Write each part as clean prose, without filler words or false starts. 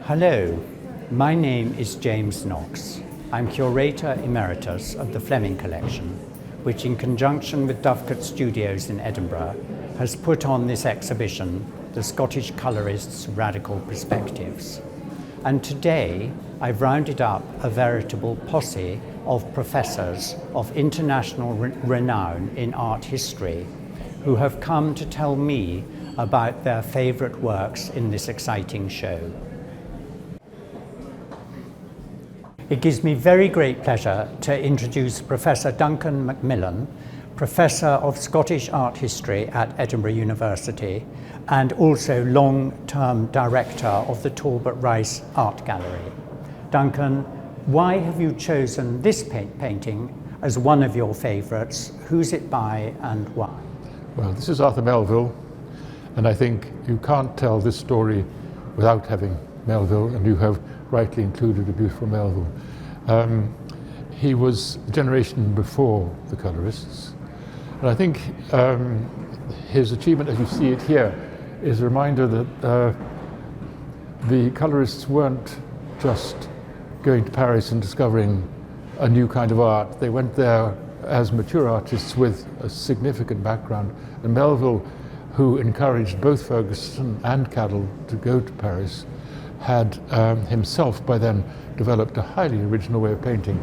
Hello, my name is James Knox. I'm Curator Emeritus of the Fleming Collection, which in conjunction with Dovecot Studios in Edinburgh has put on this exhibition, the Scottish Colourists' Radical Perspectives. And today I've rounded up a veritable posse of professors of international renown in art history who have come to tell me about their favourite works in this exciting show. It gives me very great pleasure to introduce Professor Duncan Macmillan, Professor of Scottish Art History at Edinburgh University and also long-term Director of the Talbot Rice Art Gallery. Duncan, why have you chosen this painting as one of your favourites? Who's it by and why? Well, this is Arthur Melville, and I think you can't tell this story without having Melville, and you have rightly included a beautiful Melville. He was a generation before the colourists, and I think his achievement, as you see it here, is a reminder that the colourists weren't just going to Paris and discovering a new kind of art. They went there as mature artists with a significant background, and Melville, who encouraged both Fergusson and Cadell to go to Paris, had himself by then developed a highly original way of painting,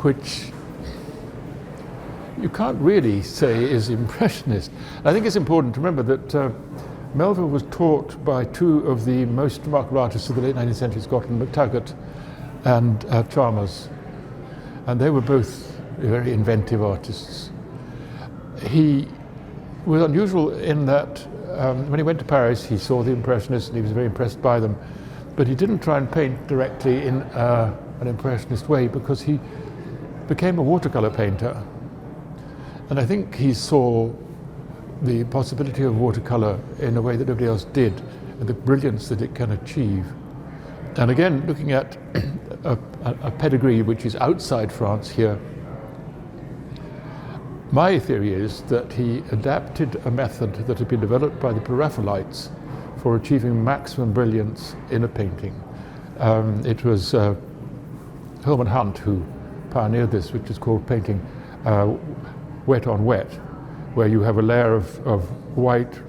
which you can't really say is impressionist. I think it's important to remember that Melville was taught by two of the most remarkable artists of the late 19th century Scotland, MacTaggart and Chalmers, and they were both very inventive artists. He was unusual in that when he went to Paris he saw the Impressionists and he was very impressed by them. But he didn't try and paint directly in an impressionist way because he became a watercolour painter. And I think he saw the possibility of watercolour in a way that nobody else did, and the brilliance that it can achieve. And again, looking at a pedigree which is outside France here, my theory is that he adapted a method that had been developed by the Pre-Raphaelites for achieving maximum brilliance in a painting. It was Holman Hunt who pioneered this, which is called painting wet on wet, where you have a layer of white,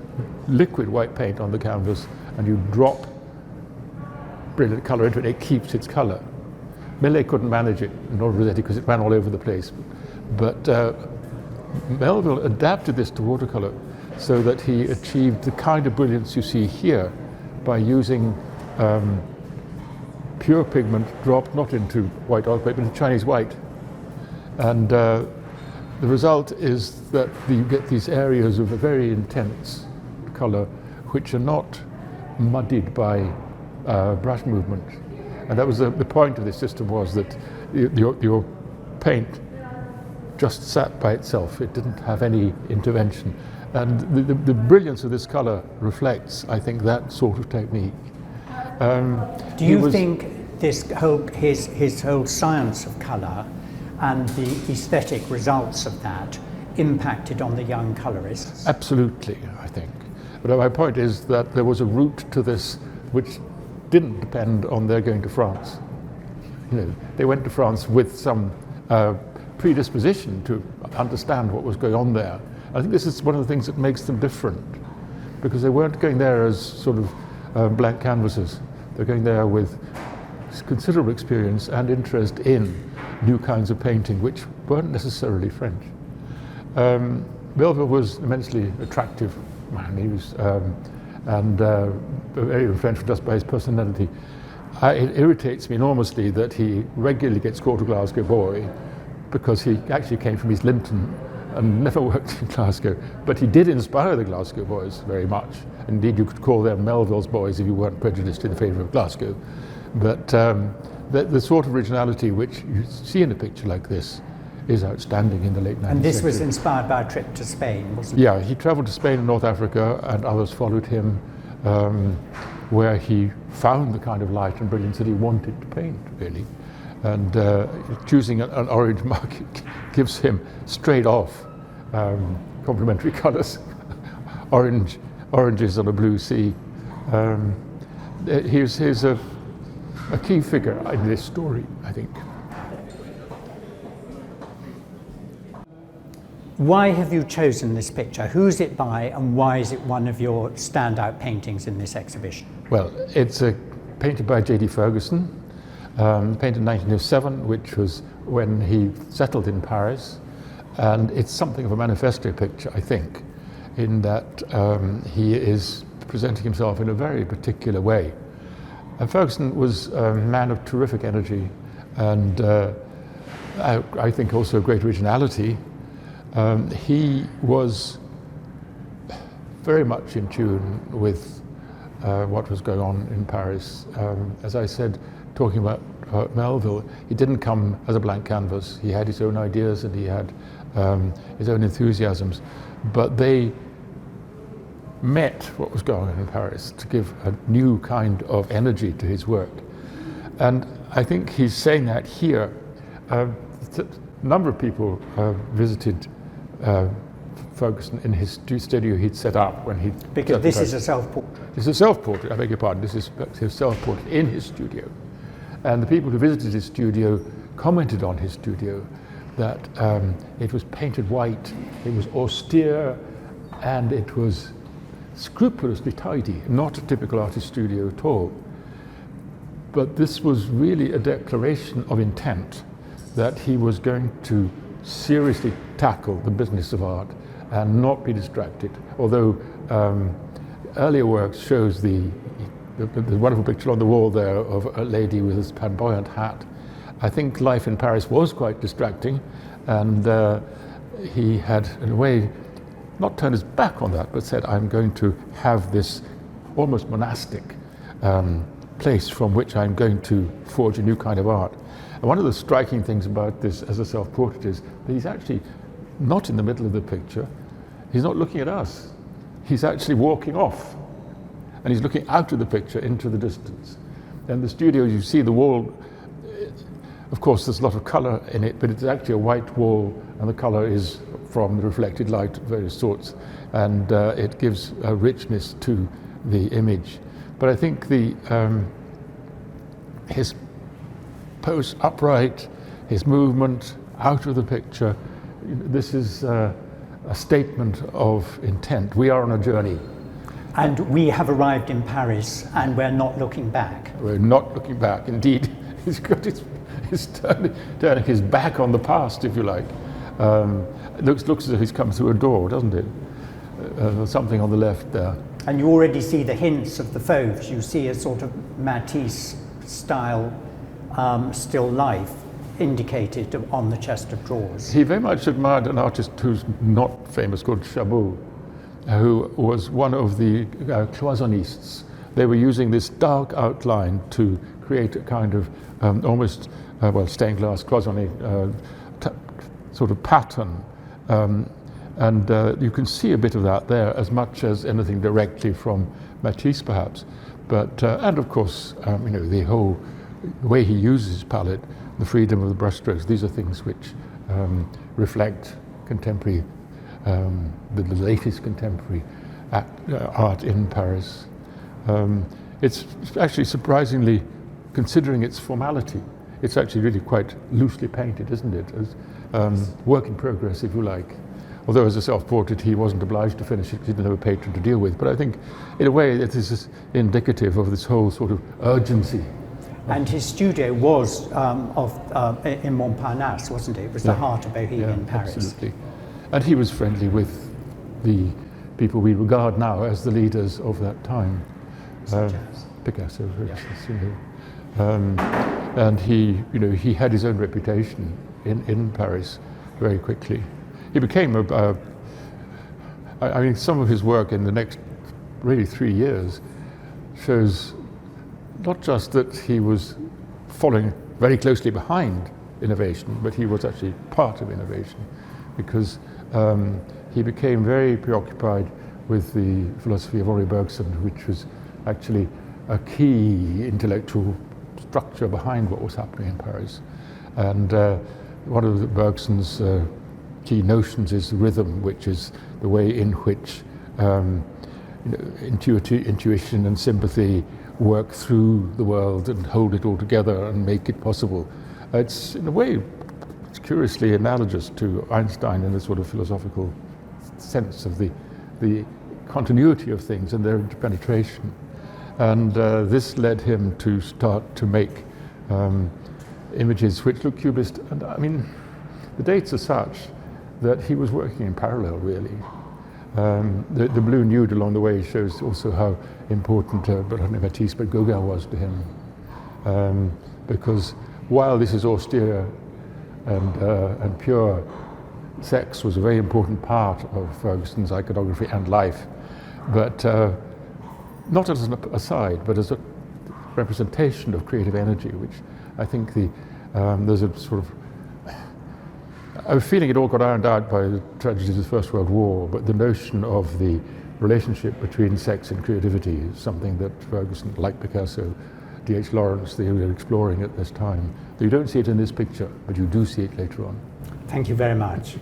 liquid white paint on the canvas and you drop brilliant colour into it, it keeps its colour. Millet couldn't manage it, nor Rossetti, because it ran all over the place. But Melville adapted this to watercolour so that he achieved the kind of brilliance you see here by using pure pigment dropped not into white oil paint but into Chinese white. And the result is that you get these areas of a very intense colour which are not muddied by brush movement. And that was the point of this system, was that your paint just sat by itself. It didn't have any intervention. And the brilliance of this colour reflects, I think, that sort of technique. Do you think this his whole science of colour and the aesthetic results of that impacted on the young colourists? Absolutely, I think. But my point is that there was a route to this which didn't depend on their going to France. You know, they went to France with some predisposition to understand what was going on there. I think this is one of the things that makes them different, because they weren't going there as sort of blank canvases. They're going there with considerable experience and interest in new kinds of painting, which weren't necessarily French. Melville was immensely attractive man. He was very French just by his personality. It irritates me enormously that he regularly gets called a Glasgow boy, because he actually came from East Linton and never worked in Glasgow, but he did inspire the Glasgow boys very much. Indeed, you could call them Melville's boys if you weren't prejudiced in favour of Glasgow. But the sort of originality which you see in a picture like this is outstanding in the late 19th century. And this was inspired by a trip to Spain, wasn't it? Yeah, he travelled to Spain and North Africa, and others followed him, where he found the kind of light and brilliance that he wanted to paint, really. And choosing an orange market gives him straight off complementary colours, oranges on a blue sea. Here's a key figure in this story, I think. Why have you chosen this picture? Who's it by, and why is it one of your standout paintings in this exhibition? Well, it's painted by J.D. Fergusson, painted in 1907, which was when he settled in Paris. And it's something of a manifesto picture, I think, in that he is presenting himself in a very particular way. And Fergusson was a man of terrific energy and I think also great originality. He was very much in tune with what was going on in Paris. As I said, talking about Melville, he didn't come as a blank canvas. He had his own ideas and he had his own enthusiasms, but they met what was going on in Paris to give a new kind of energy to his work. And I think he's saying that here. A number of people visited Fergusson in his studio he'd set up when he... Because this is a self-portrait. This is a self-portrait, I beg your pardon. This is his self-portrait in his studio. And the people who visited his studio commented on his studio that it was painted white, it was austere, and it was scrupulously tidy, not a typical artist studio at all. But this was really a declaration of intent that he was going to seriously tackle the business of art and not be distracted. Although earlier work shows the wonderful picture on the wall there of a lady with this flamboyant hat. I think life in Paris was quite distracting, and he had, in a way, not turned his back on that, but said, I'm going to have this almost monastic place from which I'm going to forge a new kind of art. And one of the striking things about this as a self-portrait is that he's actually not in the middle of the picture. He's not looking at us. He's actually walking off. And he's looking out of the picture into the distance. And the studio, you see the wall, of course there's a lot of colour in it, but it's actually a white wall, and the colour is from the reflected light of various sorts, and it gives a richness to the image. But I think his pose upright, his movement out of the picture, this is a statement of intent. We are on a journey. And we have arrived in Paris, and we're not looking back. We're not looking back. Indeed, he's got he's turning his back on the past, if you like. It looks as if he's come through a door, doesn't it? Something on the left there. And you already see the hints of the fauves. You see a sort of Matisse-style still life indicated on the chest of drawers. He very much admired an artist who's not famous, called Chabot, who was one of the cloisonnistes. They were using this dark outline to create a kind of almost, stained glass cloisonné sort of pattern. And you can see a bit of that there, as much as anything directly from Matisse, perhaps. But and of course, the whole way he uses his palette, the freedom of the brushstrokes. These are things which reflect contemporary, the latest contemporary art in Paris. It's actually surprisingly, considering its formality, it's actually really quite loosely painted, isn't it? As work in progress, if you like. Although as a self-portrait he wasn't obliged to finish it because he didn't have a patron to deal with. But I think, in a way, it is indicative of this whole sort of urgency. And his studio was in Montparnasse, wasn't it? It was the heart of Bohemian Paris. Absolutely. And he was friendly with the people we regard now as the leaders of that time. Picasso, for instance. And he had his own reputation in Paris very quickly. He became I mean, some of his work in the next really 3 years shows not just that he was following very closely behind innovation, but he was actually part of innovation, because he became very preoccupied with the philosophy of Henri Bergson, which was actually a key intellectual structure behind what was happening in Paris. And one of Bergson's key notions is rhythm, which is the way in which intuition and sympathy work through the world and hold it all together and make it possible. It's, in a way, it's curiously analogous to Einstein in a sort of philosophical sense of the continuity of things and their interpenetration. And this led him to start to make images which look cubist. And I mean, the dates are such that he was working in parallel, really. The blue nude along the way shows also how important Baptiste, but Gauguin was to him. Because while this is austere and pure, sex was a very important part of Fergusson's iconography and life, but not as an aside, but as a representation of creative energy, which I think there's a sort of, I have a feeling it all got ironed out by the tragedies of the First World War, but the notion of the relationship between sex and creativity is something that Fergusson, like Picasso, D.H. Lawrence, they were exploring at this time. You don't see it in this picture, but you do see it later on. Thank you very much.